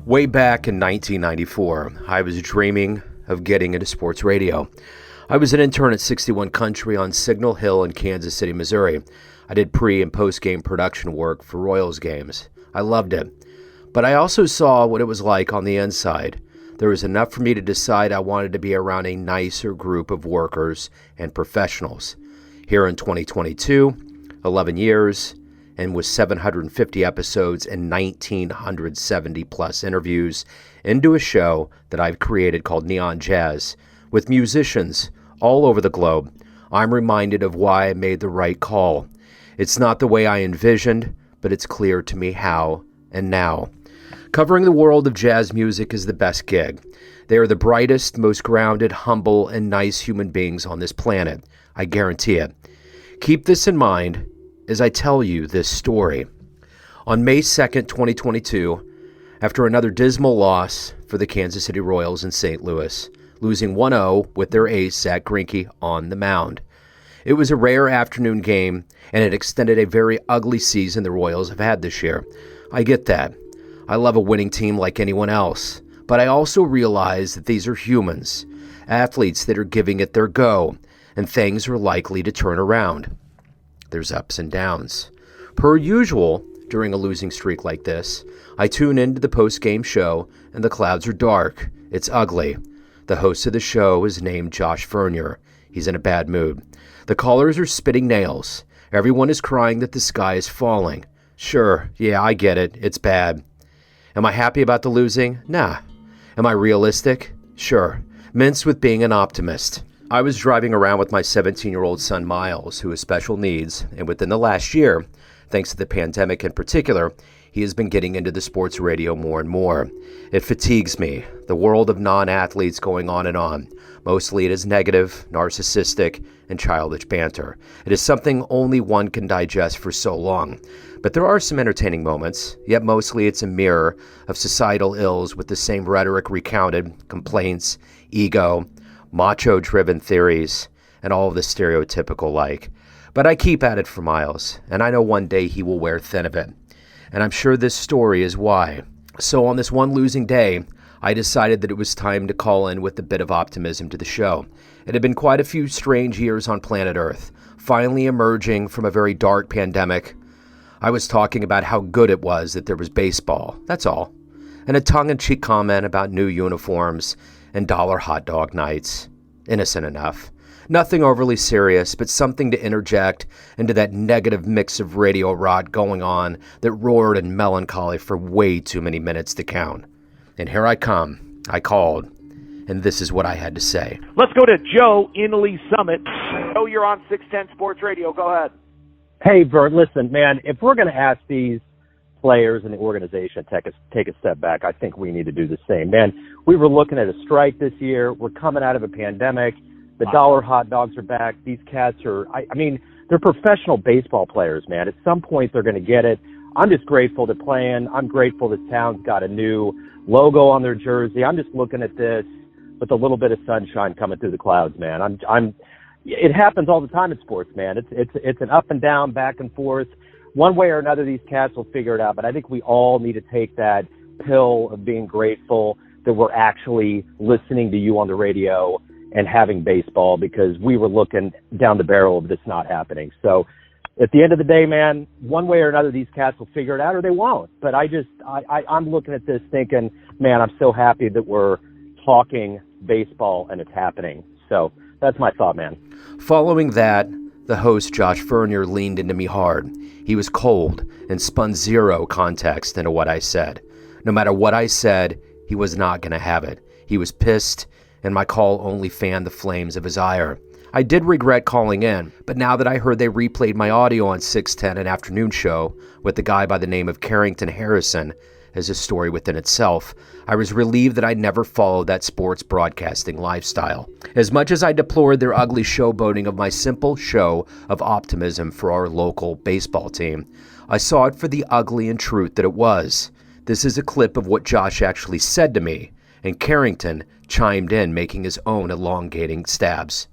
Way back in 1994, I was dreaming of getting into sports radio. I was an intern at 61 Country on Signal Hill in Kansas City, Missouri. I did pre- and post-game production work for Royals games. I loved it. But I also saw what it was like on the inside. There was enough for me to decide I wanted to be around a nicer group of workers and professionals. Here in 2022, 11 years, and with 750 episodes and 1,970 plus interviews into a show that I've created called Neon Jazz with musicians all over the globe, I'm reminded of why I made the right call. It's not the way I envisioned, but it's clear to me how and now. Covering the world of jazz music is the best gig. They are the brightest, most grounded, humble, and nice human beings on this planet. I guarantee it. Keep this in mind as I tell you this story. On May 2nd, 2022, after another dismal loss for the Kansas City Royals in St. Louis, losing 1-0 with their ace, Zach Grienke, on the mound. It was a rare afternoon game, and it extended a very ugly season the Royals have had this year. I get that. I love a winning team like anyone else, but I also realize that these are humans, athletes that are giving it their go, and things are likely to turn around. There's ups and downs. Per usual, during a losing streak like this, I tune into the post-game show, and the clouds are dark. It's ugly. The host of the show is named Josh Vernier. He's in a bad mood. The callers are spitting nails. Everyone is crying that the sky is falling. Sure, yeah, I get it. It's bad. Am I happy about the losing? Nah. Am I realistic? Sure. Minced with being an optimist. I was driving around with my 17-year-old son Miles, who has special needs, and within the last year, thanks to the pandemic in particular, he has been getting into the sports radio more and more. It fatigues me, the world of non-athletes going on and on. Mostly it is negative, narcissistic, and childish banter. It is something only one can digest for so long. But there are some entertaining moments, yet mostly it's a mirror of societal ills with the same rhetoric recounted, complaints, ego, macho-driven theories, and all of the stereotypical like. But I keep at it for Miles, and I know one day he will wear thin of it. And I'm sure this story is why. So on this one losing day, I decided that it was time to call in with a bit of optimism to the show. It had been quite a few strange years on planet Earth, finally emerging from a very dark pandemic. I was talking about how good it was that there was baseball, that's all, and a tongue-in-cheek comment about new uniforms and dollar hot dog nights. Innocent enough. Nothing overly serious, but something to interject into that negative mix of radio rot going on that roared in melancholy for way too many minutes to count. And here I come. I called, and this is what I had to say. Let's go to Joe in Lee Summit. Joe, you're on 610 Sports Radio. Go ahead. Hey, Bert, listen, man, if we're going to ask these players and the organization to take a step back, I think we need to do the same. Man, we were looking at a strike this year. We're coming out of a pandemic. The dollar hot dogs are back. These cats are, I mean, they're professional baseball players, man. At some point, they're going to get it. I'm just grateful to play in. I'm grateful this town's got a new logo on their jersey. I'm just looking at this with a little bit of sunshine coming through the clouds, man. It happens all the time in sports, man. It's an up and down, back and forth. One way or another, these cats will figure it out. But I think we all need to take that pill of being grateful that we're actually listening to you on the radio and having baseball, because we were looking down the barrel of this not happening. So at the end of the day, man, one way or another, these cats will figure it out or they won't. But I'm looking at this thinking, man, I'm so happy that we're talking baseball and it's happening. So that's my thought, man. Following that, the host, Josh Vernier, leaned into me hard. He was cold and spun zero context into what I said. No matter what I said, he was not going to have it. He was pissed, and my call only fanned the flames of his ire. I did regret calling in, but now that I heard they replayed my audio on 610, an afternoon show with the guy by the name of Carrington Harrison as a story within itself, I was relieved that I never followed that sports broadcasting lifestyle. As much as I deplored their ugly showboating of my simple show of optimism for our local baseball team, I saw it for the ugly and truth that it was. This is a clip of what Josh actually said to me, and Carrington chimed in, making his own elongating stabs.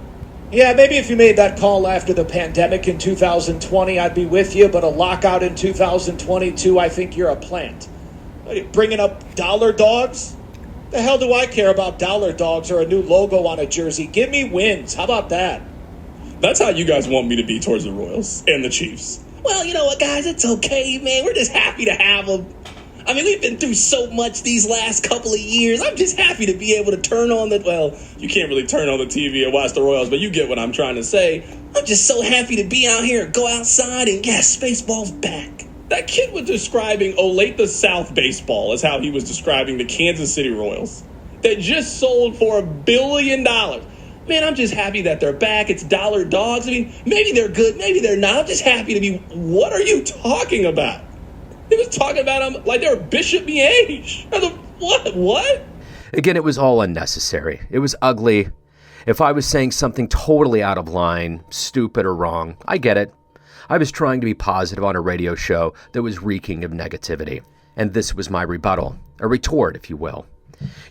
Yeah, maybe if you made that call after the pandemic in 2020, I'd be with you, but a lockout in 2022, I think you're a plant. What are you bringing up dollar dogs? The hell do I care about dollar dogs or a new logo on a jersey? Give me wins. How about that? That's how you guys want me to be towards the Royals and the Chiefs. Well, you know what, guys? It's okay, man. We're just happy to have them. I mean, we've been through so much these last couple of years. I'm just happy to be able to turn on you can't really turn on the TV and watch the Royals, but you get what I'm trying to say. I'm just so happy to be out here and go outside and, yes, baseball's back. That kid was describing Olathe South baseball as how he was describing the Kansas City Royals. That just sold for $1 billion. Man, I'm just happy that they're back. It's dollar dogs. I mean, maybe they're good, maybe they're not. I'm just happy to be... What are you talking about? He was talking about them like they were Bishop Miege. What? Again, it was all unnecessary. It was ugly. If I was saying something totally out of line, stupid or wrong, I get it. I was trying to be positive on a radio show that was reeking of negativity. And this was my rebuttal, a retort, if you will.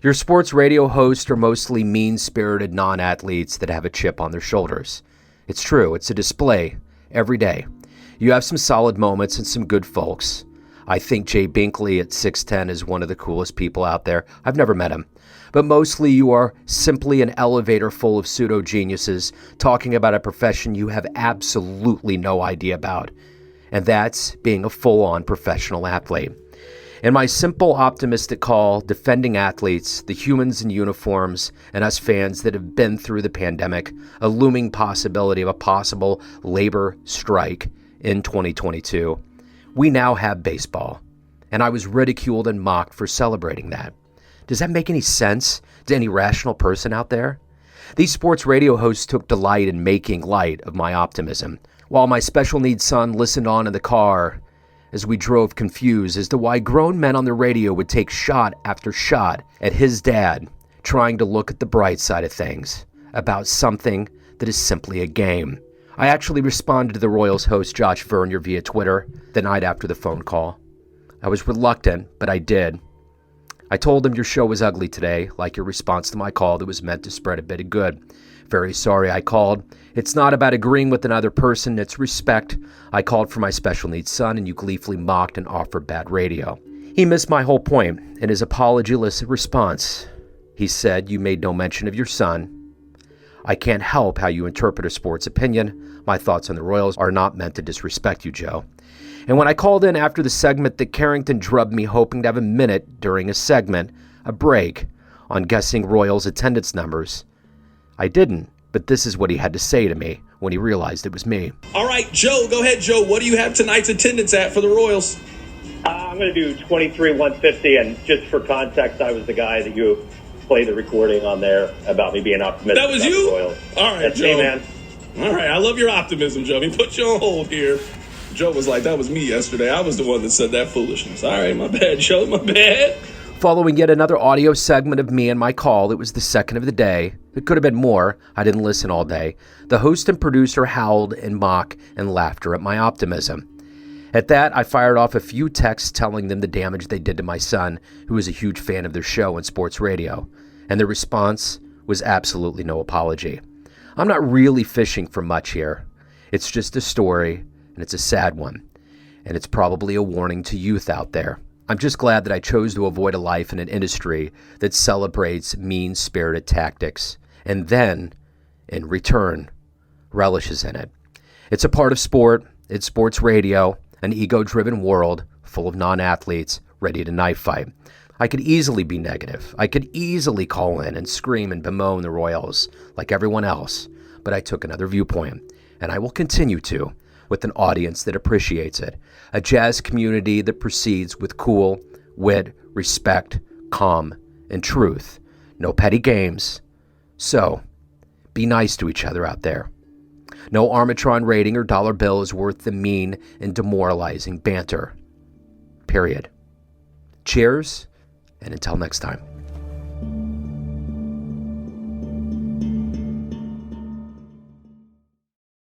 Your sports radio hosts are mostly mean-spirited non-athletes that have a chip on their shoulders. It's true, it's a display every day. You have some solid moments and some good folks. I think Jay Binkley at 6'10" is one of the coolest people out there. I've never met him. But mostly you are simply an elevator full of pseudo-geniuses talking about a profession you have absolutely no idea about. And that's being a full-on professional athlete. In my simple, optimistic call, defending athletes, the humans in uniforms, and us fans that have been through the pandemic, a looming possibility of a possible labor strike in 2022, we now have baseball. And I was ridiculed and mocked for celebrating that. Does that make any sense to any rational person out there? These sports radio hosts took delight in making light of my optimism, while my special needs son listened on in the car as we drove confused as to why grown men on the radio would take shot after shot at his dad trying to look at the bright side of things about something that is simply a game. I actually responded to the Royals host Josh Vernier via Twitter the night after the phone call. I was reluctant, but I did. I told him your show was ugly today, like your response to my call that was meant to spread a bit of good. Very sorry I called. It's not about agreeing with another person, it's respect. I called for my special needs son and you gleefully mocked and offered bad radio. He missed my whole point in his apologyless response. He said you made no mention of your son. I can't help how you interpret a sports opinion. My thoughts on the Royals are not meant to disrespect you, Joe. And when I called in after the segment that Carrington drubbed me hoping to have a minute during a segment, a break, on guessing Royals attendance numbers, I didn't, but this is what he had to say to me when he realized it was me. All right, Joe, go ahead, Joe. What do you have tonight's attendance at for the Royals? I'm going to do 23,150, and just for context, I was the guy that you played the recording on there about me being optimistic. That was about you? the Royals. All right, That's Joe. me, man. All right, I love your optimism, Joe. He put you on hold here. Joe was like, that was me yesterday. I was the one that said that foolishness. All right, my bad, Joe, my bad. Following yet another audio segment of me and my call, it was the second of the day. It could have been more. I didn't listen all day. The host and producer howled in mock and laughter at my optimism. At that, I fired off a few texts telling them the damage they did to my son, who is a huge fan of their show and sports radio. And the response was absolutely no apology. I'm not really fishing for much here. It's just a story, and it's a sad one. And it's probably a warning to youth out there. I'm just glad that I chose to avoid a life in an industry that celebrates mean-spirited tactics and then, in return, relishes in it. It's a part of sport, it's sports radio, an ego-driven world full of non-athletes ready to knife fight. I could easily be negative. I could easily call in and scream and bemoan the Royals like everyone else, but I took another viewpoint, and I will continue to, with an audience that appreciates it. A jazz community that proceeds with cool, wit, respect, calm, and truth. No petty games. So, be nice to each other out there. No Armatron rating or dollar bill is worth the mean and demoralizing banter. Period. Cheers, and until next time.